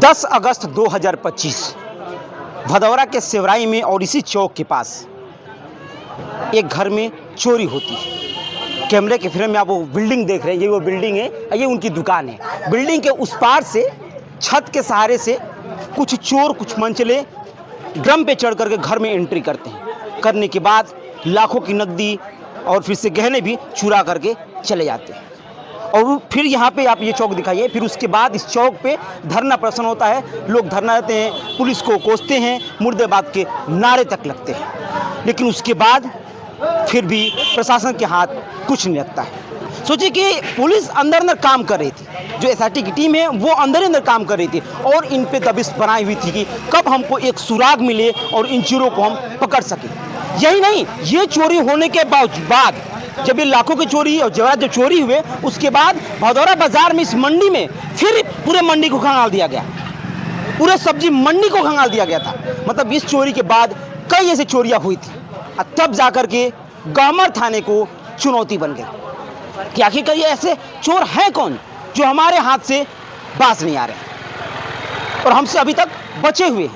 10 अगस्त 2025 भदौरा के सेवराई में और इसी चौक के पास एक घर में चोरी होती है। कैमरे के फ्रेम में आप वो बिल्डिंग देख रहे हैं, ये वो बिल्डिंग है, ये उनकी दुकान है। बिल्डिंग के उस पार से छत के सहारे से कुछ चोर, कुछ मंचले ड्रम पे चढ़ करके घर में एंट्री करते हैं। करने के बाद लाखों की नकदी और फिर से गहने भी चुरा करके चले जाते हैं। और फिर यहाँ पे आप ये चौक दिखाइए, फिर उसके बाद इस चौक पे धरना प्रदर्शन होता है। लोग धरना देते हैं, पुलिस को कोसते हैं, मुर्दाबाद के नारे तक लगते हैं। लेकिन उसके बाद फिर भी प्रशासन के हाथ कुछ नहीं लगता है। सोचिए कि पुलिस अंदर अंदर काम कर रही थी, जो एसआईटी की टीम है वो अंदर अंदर काम कर रही थी और इन पे दबिश बनाई हुई थी कि कब हमको एक सुराग मिले और इन चोरों को हम पकड़ सकें। यही नहीं, ये चोरी होने के बाद जब ये लाखों की चोरी और जेवरात जो चोरी हुए, उसके बाद भदौरा बाजार में इस मंडी में फिर पूरे मंडी को खंगाल दिया गया, पूरे सब्जी मंडी को खंगाल दिया गया था। मतलब इस चोरी के बाद कई ऐसी चोरियां हुई थी और तब जाकर के गामर थाने को चुनौती बन गई कि आखिरकार ये ऐसे चोर हैं कौन जो हमारे हाथ से बाज नहीं आ रहे और हमसे अभी तक बचे हुए हैं।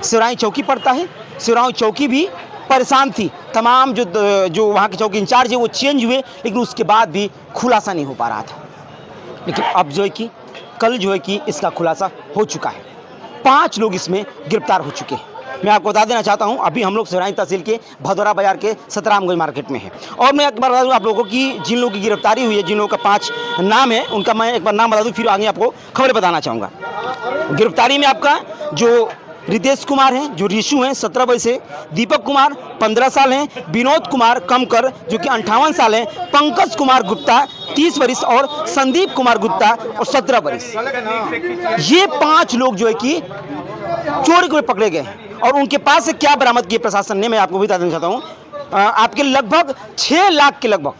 सिराई चौकी पड़ता है, सिराई चौकी भी परेशान थी। तमाम जो वहाँ के चौकी इंचार्ज है वो चेंज हुए, लेकिन उसके बाद भी खुलासा नहीं हो पा रहा था। लेकिन अब जो है कि कल जो है कि इसका खुलासा हो चुका है। 5 लोग इसमें गिरफ्तार हो चुके हैं। मैं आपको बता देना चाहता हूं, अभी हम लोग सिराई तहसील के भदौरा बाजार के सतरामगंज मार्केट में हैं। और मैं एक बार बता दूं आप लोगों की, जिन लोगों की गिरफ्तारी हुई है, जिन लोगों का 5 नाम है, उनका मैं एक बार नाम बता दूं, फिर आगे आपको खबरें बताना चाहूँगा। गिरफ्तारी में आपका जो रितेश कुमार हैं, जो ऋषु हैं 17 वर्ष से, दीपक कुमार 15 साल हैं, विनोद कुमार कमकर जो कि 58 साल हैं, पंकज कुमार गुप्ता 30 वर्ष और संदीप कुमार गुप्ता और 17 वर्ष। ये 5 लोग जो है कि चोरी को पकड़े गए हैं। और उनके पास से क्या बरामद किए प्रशासन ने, मैं आपको बता देना चाहता हूँ। आपके लगभग 6 लाख के लगभग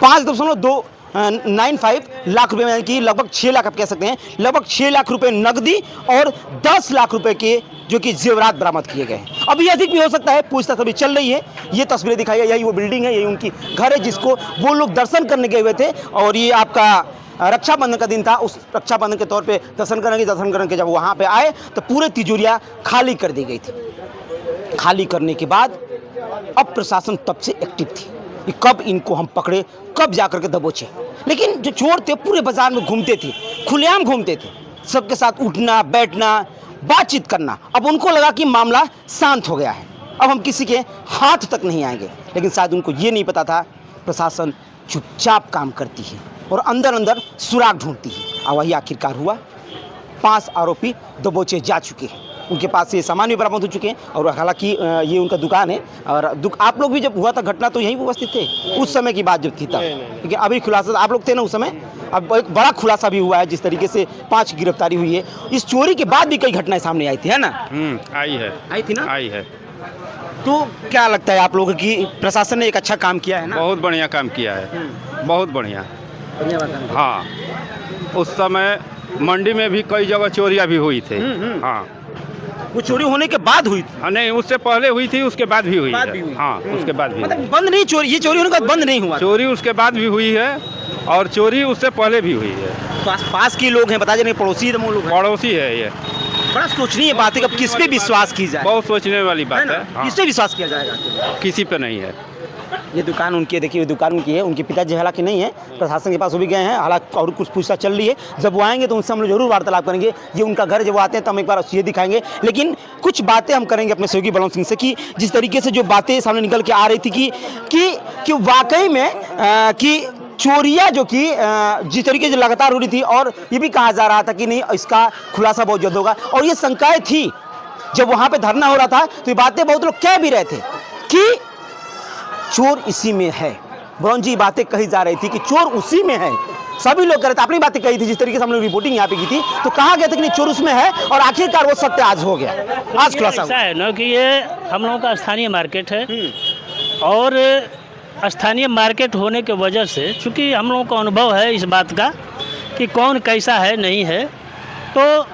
5.295 लाख रुपए में कि लगभग 6 लाख आप कह सकते हैं, लगभग 6 लाख रुपए नकदी और 10 लाख रुपए के जो कि जेवरात बरामद किए गए हैं। अभी अधिक भी हो सकता है, पूछताछ अभी चल रही है। ये तस्वीरें दिखाई है, यही वो बिल्डिंग है, यही उनकी घर है जिसको वो लोग दर्शन करने गए हुए थे। और ये आपका रक्षाबंधन का दिन था, उस रक्षाबंधन के तौर पे दर्शन करके जब वहाँ पे आए तो पूरे तिजोरियाँ खाली कर दी गई थी। खाली करने के बाद अब प्रशासन तब से एक्टिव थी कि कब इनको हम पकड़े, कब जाकर के दबोचे। लेकिन जो चोर थे पूरे बाजार में घूमते थे, खुलेआम घूमते थे, सबके साथ उठना बैठना बातचीत करना। अब उनको लगा कि मामला शांत हो गया है, अब हम किसी के हाथ तक नहीं आएंगे। लेकिन शायद उनको ये नहीं पता था प्रशासन चुपचाप काम करती है और अंदर अंदर सुराग ढूंढती है। और वही आखिरकार हुआ, 5 आरोपी दबोचे जा चुके हैं। उनके पास से सामान भी बरामद हो चुके हैं। और हालांकि ये उनका दुकान है। और आप लोग भी जब हुआ था घटना तो यहीं उपस्थित थे उस समय की बात जब थी तब, लेकिन अभी खुलासा आप लोग थे ना उस समय। अब एक बड़ा खुलासा भी हुआ है, जिस तरीके से 5 की गिरफ्तारी हुई है। इस चोरी के बाद भी कई घटनाएं सामने आई थी, है ना? आई थी ना? आई है। तो क्या लगता है आप लोगों की प्रशासन ने एक अच्छा काम किया है ना? बहुत बढ़िया काम किया है, बहुत बढ़िया। हाँ, उस समय मंडी में भी कई जगह चोरियाँ भी हुई थी। हाँ, वो चोरी होने के बाद हुई थी? नहीं, उससे पहले हुई थी, उसके बाद भी हुई है। हाँ, उसके बाद भी मतलब बंद नहीं, चोरी ये चोरी होने के बाद बंद नहीं हुआ? चोरी उसके बाद भी हुई है और चोरी उससे पहले भी हुई है। पास के लोग हैं, बता दें पड़ोसी लोग, पड़ोसी है ये। बड़ा सोचनीय बात है कि अब किस पे विश्वास की जाए। बहुत सोचने वाली बात है। हाँ। किस पे विश्वास किया जाएगा? किसी पे नहीं है। ये दुकान उनकी है, देखिए ये दुकान उनकी है। उनके पिताजी हालांकि नहीं है, प्रशासन के पास वो भी गए हैं, हालांकि और कुछ पूछताछ चल रही है। जब वो आएंगे तो उनसे हम लोग जरूर वार्तालाप करेंगे। ये उनका घर, जब वो आते हैं तो हम एक बार ये दिखाएंगे। लेकिन कुछ बातें हम करेंगे अपने सहयोगी बलवंत सिंह से कि जिस तरीके से जो बातें सामने निकल के आ रही थी कि वाकई में कि चोरियाँ जो कि जिस तरीके से लगातार हो रही थी, और ये भी कहा जा रहा था कि नहीं इसका खुलासा बहुत जल्द होगा। और ये शंकाएं थी जब वहाँ पे धरना हो रहा था, तो ये बातें बहुत लोग कह भी रहे थे कि चोर इसी में है। बलवंत जी, बातें कही जा रही थी कि चोर उसी में है, सभी लोग कह रहे थे। अपनी बातें कही थी, जिस तरीके से हम लोग रिपोर्टिंग यहाँ पे की थी तो कहा गया था कि नहीं चोर उसमें है, और आखिरकार वो सत्य आज हो गया, आज खुलासा ऐसा है ना कि ये हम लोगों का स्थानीय मार्केट है और स्थानीय मार्केट होने के वजह से चूँकि हम लोगों को अनुभव है इस बात का कि कौन कैसा है नहीं है, तो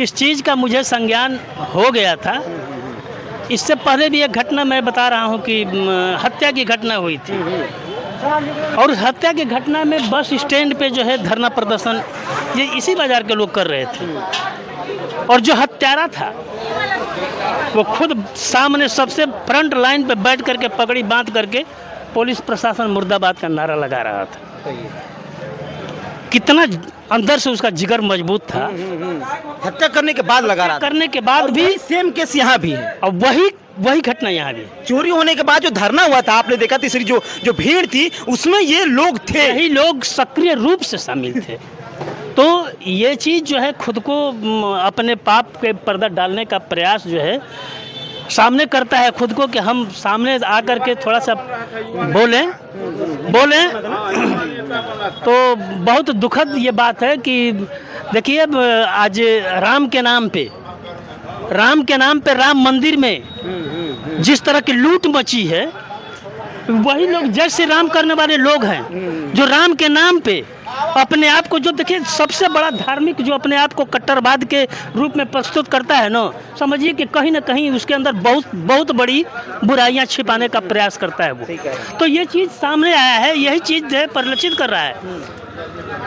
इस चीज़ का मुझे संज्ञान हो गया था। इससे पहले भी एक घटना मैं बता रहा हूँ कि हत्या की घटना हुई थी, और हत्या की घटना में बस स्टैंड पे जो है धरना प्रदर्शन ये इसी बाज़ार के लोग कर रहे थे। और जो हत्यारा था वो खुद सामने सबसे फ्रंट लाइन पे बैठ करके पगड़ी बांध करके पुलिस प्रशासन मुर्दाबाद का नारा लगा रहा था। कितना अंदर से उसका जिगर मजबूत था। हत्या करने के बाद लगा रहा था। करने के बाद भी सेम केस यहाँ भी है। और वही घटना यहाँ भी। चोरी होने के बाद जो धरना हुआ था आपने देखा, तीसरी जो भीड़ थी उसमें ये लोग थे, यही लोग सक्रिय रूप से शामिल थे। तो ये चीज़ जो है खुद को अपने पाप के पर्दा डालने का प्रयास जो है सामने करता है खुद को, कि हम सामने आकर के थोड़ा सा बोलें तो बहुत दुखद ये बात है कि देखिए आज राम के नाम पे राम मंदिर में जिस तरह की लूट मची है, वही लोग जय श्री राम करने वाले लोग हैं जो राम के नाम पे अपने आप को, जो देखिए सबसे बड़ा धार्मिक जो अपने आप को कट्टरवाद के रूप में प्रस्तुत करता है ना, समझिए कि कहीं ना कहीं उसके अंदर बहुत बड़ी बुराइयां छिपाने का प्रयास करता है वो। तो ये चीज़ सामने आया है, यही चीज़ जो है परिलक्षित कर रहा है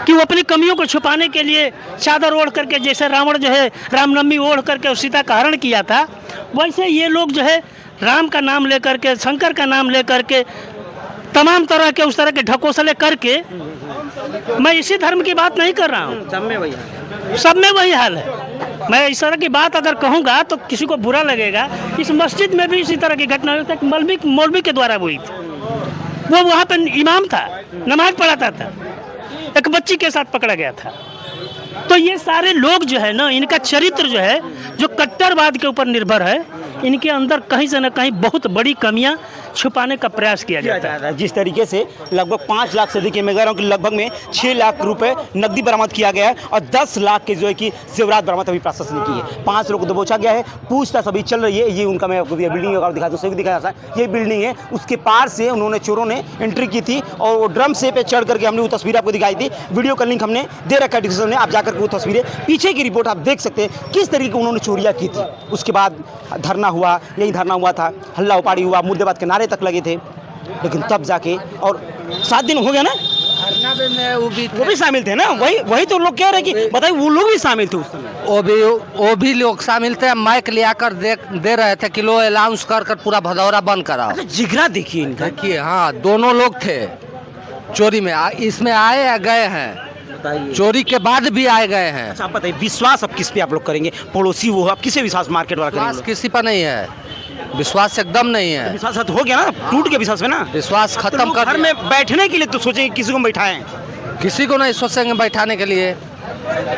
कि वो अपनी कमियों को छुपाने के लिए चादर ओढ़ करके, जैसे रावण जो है रामनवमी ओढ़ करके सीता का हरण किया था, वैसे ये लोग जो है राम का नाम लेकर के, शंकर का नाम लेकर के, तमाम तरह के उस तरह के ढकोसले करके, मैं इसी धर्म की बात नहीं कर रहा हूँ, सब में वही हाल है। मैं इस तरह की बात अगर कहूँगा तो किसी को बुरा लगेगा। इस मस्जिद में भी इसी तरह की घटना हुई थी, मौलवी के द्वारा हुई थी। वो वहाँ पर इमाम था, नमाज पढ़ाता था, एक बच्ची के साथ पकड़ा गया था। तो ये सारे लोग जो है ना, इनका चरित्र जो है जो कट्टरवाद के ऊपर निर्भर है, इनके अंदर कहीं से न कहीं बहुत बड़ी कमियां छुपाने का प्रयास किया जाता है। जिस तरीके से लगभग 5 लाख से अधिक, मैं कह रहा हूँ कि लगभग में 6 लाख रुपए नकदी बरामद किया गया है और 10 लाख के जो है कि जेवरात बरामद अभी प्रशासन ने की है। 5 लोगों को दबोचा गया है, पूछताछ अभी चल रही है। ये उनका, मैं आपको बिल्डिंग अगर दिखा दूँ, दिखाया था ये बिल्डिंग है, उसके पार से उन्होंने चोरों ने एंट्री की थी और वो ड्रम से पे चढ़ करके हमने वो तस्वीर आपको दिखाई थी। वीडियो का लिंक हमने दे रखा है डिस्क्रिप्शन में, आप जाकर वो तस्वीरें, पीछे की रिपोर्ट आप देख सकते हैं किस तरीके की उन्होंने चोरियाँ की थी। उसके बाद धरना हुआ, यही धरना हुआ था, हल्ला उपाड़ी हुआ, मुर्दाबाद के नारे तक लगे थे, लेकिन तब जाके, और 7 दिन हो गया ना, वो भी शामिल थे ना, वही तो लोग कह रहे कि बताइए वो लोग भी शामिल थे उस समय। वो भी लोग शामिल थे। माइक लिया कर दे रहे थे कि लो अनाउंस कर पूरा भदौरा बंद कराओ। अच्छा, जिगरा देखिए इनका। देखिए, हाँ, दोनों लोग थे चोरी में, इसमें आए या गए हैं, चोरी के बाद भी आए गए हैं। अच्छा, आप बताइए विश्वास अब किस पे आप लोग करेंगे? पड़ोसी वो, आप किसे विश्वास मार्केट वाला विश्वास करेंगे? किसी पर नहीं है, विश्वास एकदम नहीं है। विश्वास हो गया ना, टूट गया विश्वास में ना, विश्वास खत्म कर घर में बैठने के लिए तो सोचेंगे किसी को बैठाएं, किसी को नहीं सोचेंगे बैठाने के लिए।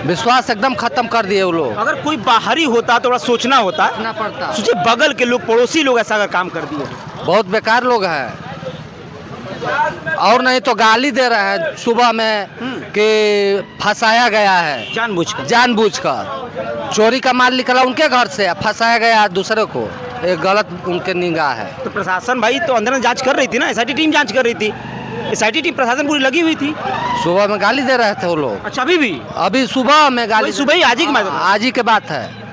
विश्वास एकदम खत्म कर दिए वो लोग। अगर कोई बाहरी होता तो थोड़ा सोचना होता, सोचना पड़ता। सोचिए बगल के लोग, पड़ोसी लोग ऐसा अगर काम कर दिए, बहुत बेकार लोग हैं। और नहीं तो गाली दे रहे हैं सुबह में कि फंसाया गया है जानबूझकर। चोरी का माल निकला उनके घर से, फंसाया गया दूसरे को, एक गलत उनके निगाह है। तो प्रशासन भाई तो अंदर जांच कर रही थी ना, एसआईटी टीम जांच कर रही थी, एसआईटी टीम प्रशासन पूरी लगी हुई थी। सुबह में गाली दे रहे थे वो लोग। अच्छा, अभी भी? अभी सुबह में गाली, सुबह ही, आज ही की बात है।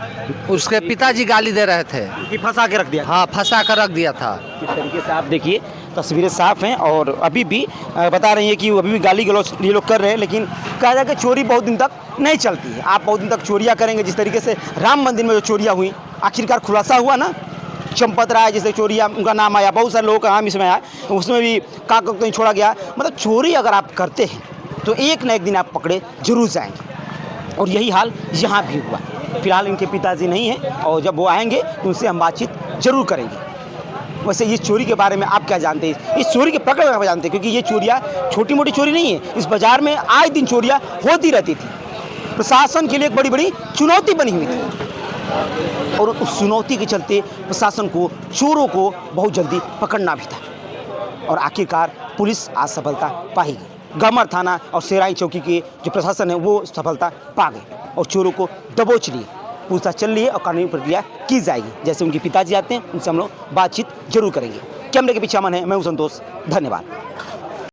उसके पिताजी गाली दे रहे थे कि फंसा के रख दिया। हाँ, फंसा कर रख दिया था। किस तरीके से आप देखिए तस्वीरें साफ हैं और अभी भी बता रही हैं कि अभी भी गाली गलौज ये लोग कर रहे हैं, लेकिन कहा जाए कि चोरी बहुत दिन तक नहीं चलती है। आप बहुत दिन तक चोरियाँ करेंगे, जिस तरीके से राम मंदिर में जो चोरियाँ हुई, आखिरकार खुलासा हुआ ना, चंपत राय जैसे चोरियाँ, उनका नाम आया, बहुत सारे लोगों का नाम इसमें आया, उसमें भी काक नहीं छोड़ा गया। मतलब चोरी अगर आप करते हैं तो एक न एक दिन आप पकड़े जरूर जाएंगे, और यही हाल यहाँ भी हुआ। फिलहाल इनके पिताजी नहीं हैं और जब वो आएंगे तो उनसे हम बातचीत जरूर करेंगे। वैसे इस चोरी के बारे में आप क्या जानते हैं, इस चोरी के प्रकरण में जानते हैं? क्योंकि ये चोरियाँ छोटी मोटी चोरी नहीं है, इस बाज़ार में आए दिन चोरियाँ होती रहती थी। प्रशासन के लिए एक बड़ी बड़ी चुनौती बनी हुई थी और उस चुनौती के चलते प्रशासन को चोरों को बहुत जल्दी पकड़ना भी था और आखिरकार पुलिस आज सफलता पाई गई। गमर थाना और सेराई चौकी के जो प्रशासन है वो सफलता पा गए और चोरों को दबोच लिए। पूछताछ चल रही है और कानूनी प्रक्रिया की जाएगी। जैसे उनके पिताजी आते हैं उनसे हम लोग बातचीत जरूर करेंगे। कैमरे के पीछे अमन है, मैं हूं संतोष, धन्यवाद।